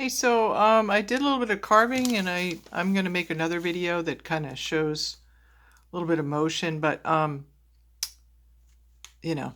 Hey, so I did a little bit of carving, and I'm gonna make another video that kind of shows a little bit of motion, but you know,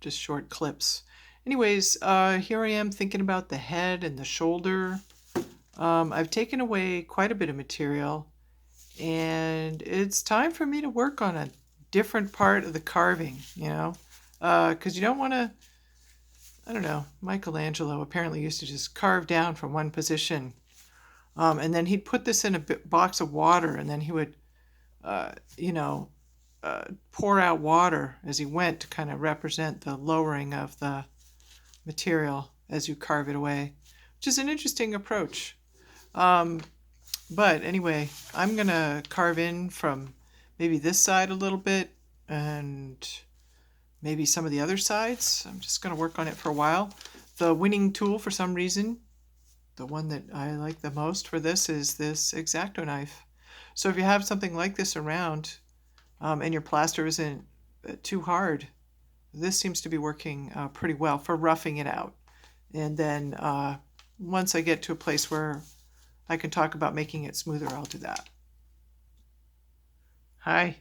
just short clips. Anyways, here I am thinking about the head and the shoulder. I've taken away quite a bit of material, and it's time for me to work on a different part of the carving. Because you don't want to. I don't know. Michelangelo apparently used to just carve down from one position. And then he'd put this in a box of water, and then he would, uh, you know, pour out water as he went to kind of represent the lowering of the material as you carve it away, which is an interesting approach. Um, but anyway, I'm going to carve in from maybe this side a little bit and maybe some of the other sides. I'm just going to work on it for a while. The winning tool, for some reason, the one that I like the most for this is this X-Acto knife. So if you have something like this around and your plaster isn't too hard, this seems to be working pretty well for roughing it out. And then once I get to a place where I can talk about making it smoother, I'll do that. Hi,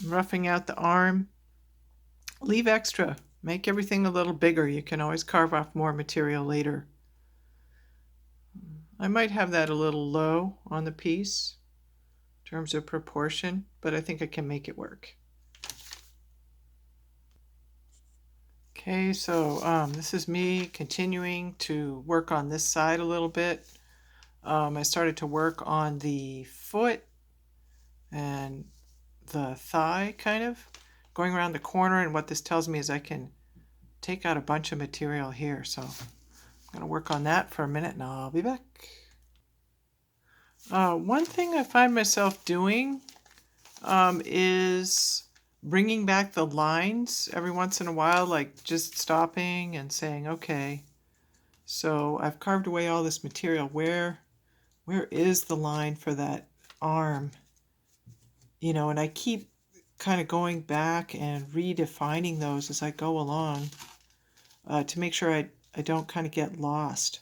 I'm roughing out the arm. Leave extra. Make everything a little bigger. You can always carve off more material later. I might have that a little low on the piece in terms of proportion, but I think I can make it work. Okay, so this is me continuing to work on this side a little bit. I started to work on the foot and the thigh, kind of going around the corner, and what this tells me is I can take out a bunch of material here. So I'm going to work on that for a minute and I'll be back. One thing I find myself doing is bringing back the lines every once in a while, like just stopping and saying, okay, so I've carved away all this material. Where is the line for that arm? And I keep kind of going back and redefining those as I go along to make sure I don't kind of get lost.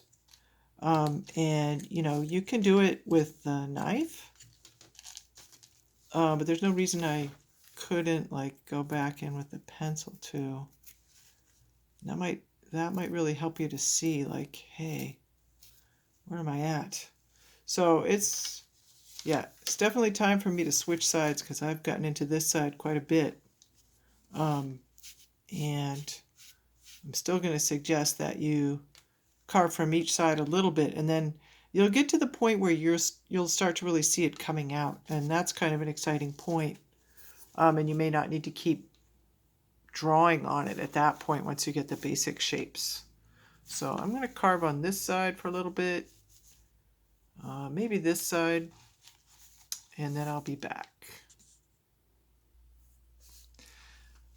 And you can do it with the knife, but there's no reason I couldn't go back in with the pencil too. That might really help you to see, hey, where am I at? So it's definitely time for me to switch sides because I've gotten into this side quite a bit. And I'm still going to suggest that you carve from each side a little bit, and then you'll get to the point where you'll start to really see it coming out, and that's kind of an exciting point. And you may not need to keep drawing on it at that point once you get the basic shapes. So I'm going to carve on this side for a little bit, maybe this side, and then I'll be back.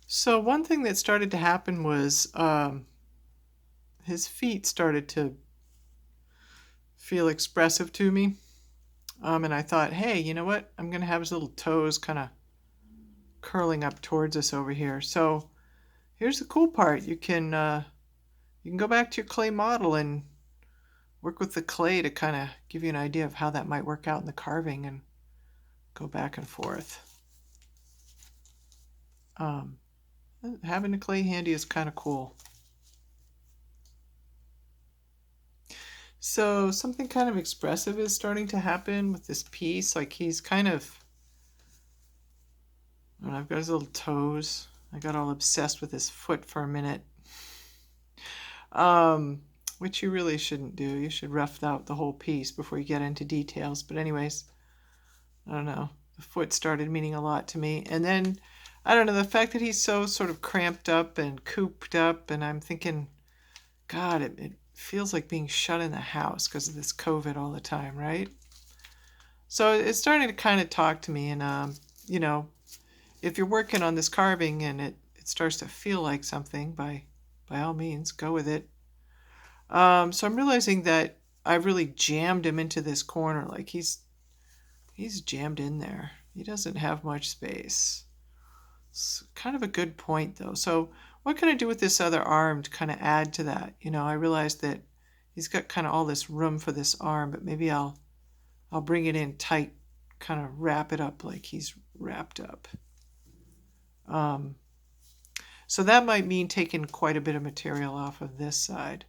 So one thing that started to happen was his feet started to feel expressive to me. And I thought, hey, you know what? I'm going to have his little toes kind of curling up towards us over here. So here's the cool part. You can go back to your clay model and work with the clay to kind of give you an idea of how that might work out in the carving and go back and forth. Having the clay handy is kind of cool. So something kind of expressive is starting to happen with this piece. He's kind of, I've got his little toes. I got all obsessed with his foot for a minute. Which you really shouldn't do. You should rough out the whole piece before you get into details. But anyways, I don't know. The foot started meaning a lot to me. And then, I don't know, the fact that he's so sort of cramped up and cooped up, and I'm thinking, God, it feels like being shut in the house because of this COVID all the time, right? So it's starting to kind of talk to me, and if you're working on this carving and it starts to feel like something, by all means, go with it. So I'm realizing that I've really jammed him into this corner. He's jammed in there. He doesn't have much space. It's kind of a good point, though. So what can I do with this other arm to kind of add to that? I realized that he's got kind of all this room for this arm, but maybe I'll bring it in tight, kind of wrap it up like he's wrapped up. So that might mean taking quite a bit of material off of this side.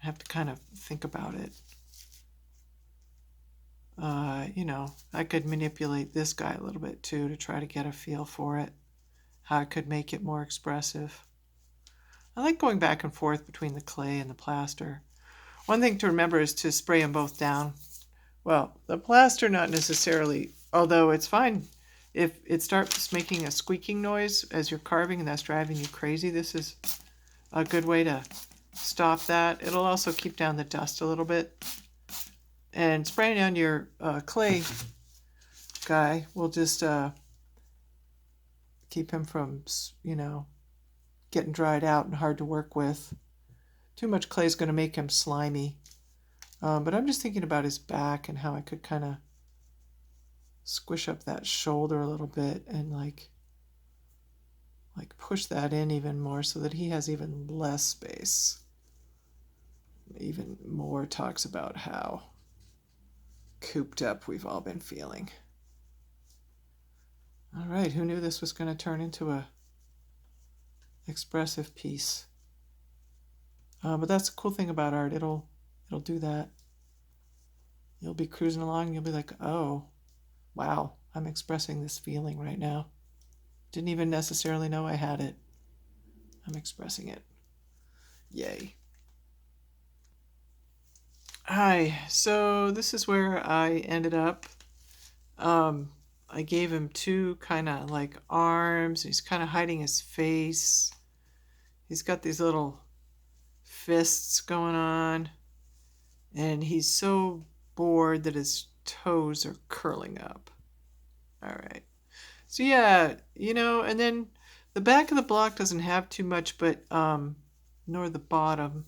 I have to kind of think about it. I could manipulate this guy a little bit too to try to get a feel for it, how I could make it more expressive. I like going back and forth between the clay and the plaster. One thing to remember is to spray them both down. Well, the plaster not necessarily, although it's fine if it starts making a squeaking noise as you're carving and that's driving you crazy. This is a good way to stop that. It'll also keep down the dust a little bit. And spraying down your clay guy will just keep him from, getting dried out and hard to work with. Too much clay is going to make him slimy. But I'm just thinking about his back and how I could kind of squish up that shoulder a little bit and like push that in even more so that he has even less space. Even more talks about how cooped up we've all been feeling. All right, who knew this was going to turn into a expressive piece? But that's the cool thing about art. It'll do that. You'll be cruising along and you'll be like, oh, wow, I'm expressing this feeling right now. Didn't even necessarily know I had it. I'm expressing it. Yay. Hi, so this is where I ended up. I gave him two kind of like arms. He's kind of hiding his face. He's got these little fists going on. And he's so bored that his toes are curling up. All right. So yeah, and then the back of the block doesn't have too much, but nor the bottom.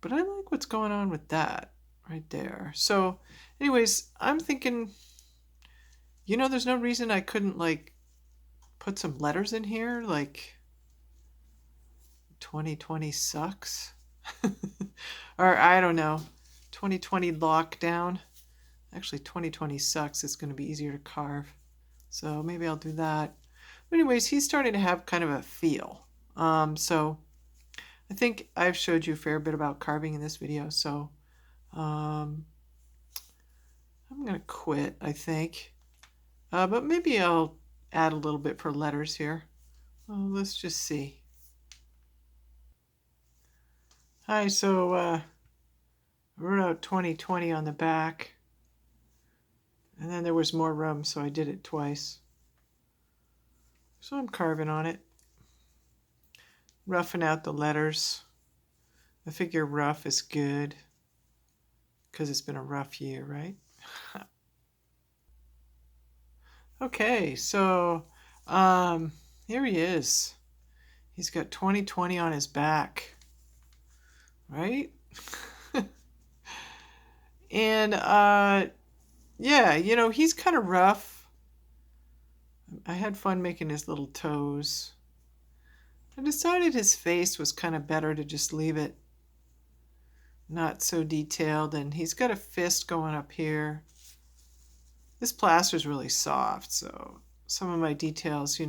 But I like what's going on with that right there. So anyways, I'm thinking, there's no reason I couldn't like put some letters in here, like 2020 sucks. Or I don't know, 2020 lockdown. Actually, 2020 sucks. It's going to be easier to carve. So maybe I'll do that. But anyways, he's starting to have kind of a feel. So I think I've showed you a fair bit about carving in this video. So I'm going to quit, I think. But maybe I'll add a little bit for letters here. Well, let's just see. Hi, so I wrote out 2020 on the back. And then there was more room, so I did it twice. So I'm carving on it. Roughing out the letters. I figure rough is good because it's been a rough year, right? Okay, so here he is. He's got 2020 on his back, right? And yeah, he's kind of rough. I had fun making his little toes. I decided his face was kind of better to just leave it not so detailed. And he's got a fist going up here. This plaster is really soft, so some of my details,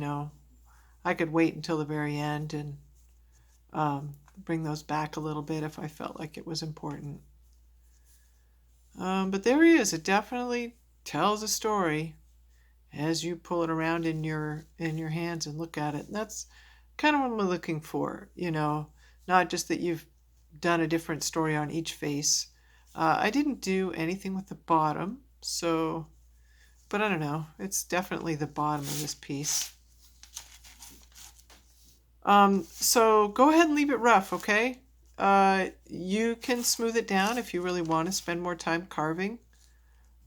I could wait until the very end and bring those back a little bit if I felt like it was important. But there he is. It definitely tells a story as you pull it around in your hands and look at it. And that's kind of what I'm looking for, not just that you've done a different story on each face. I didn't do anything with the bottom, but I don't know. It's definitely the bottom of this piece. So go ahead and leave it rough, okay? You can smooth it down if you really want to spend more time carving.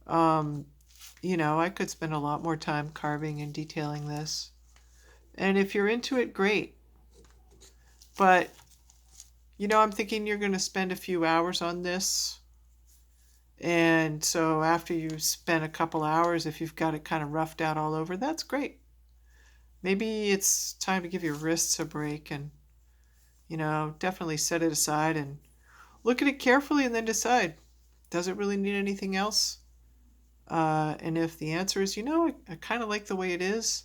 I could spend a lot more time carving and detailing this. And if you're into it, great. But, I'm thinking you're going to spend a few hours on this. And so after you spend a couple hours, if you've got it kind of roughed out all over, that's great. Maybe it's time to give your wrists a break and, definitely set it aside and look at it carefully and then decide, does it really need anything else? And if the answer is, I kind of like the way it is,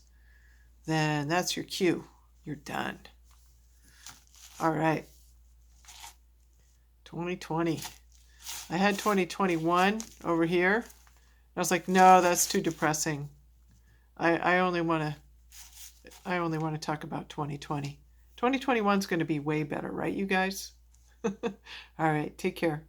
then that's your cue. You're done. All right. 2020. I had 2021 over here. I was like, no, that's too depressing. I only want to talk about 2020. 2021 is going to be way better, right, you guys? All right, take care.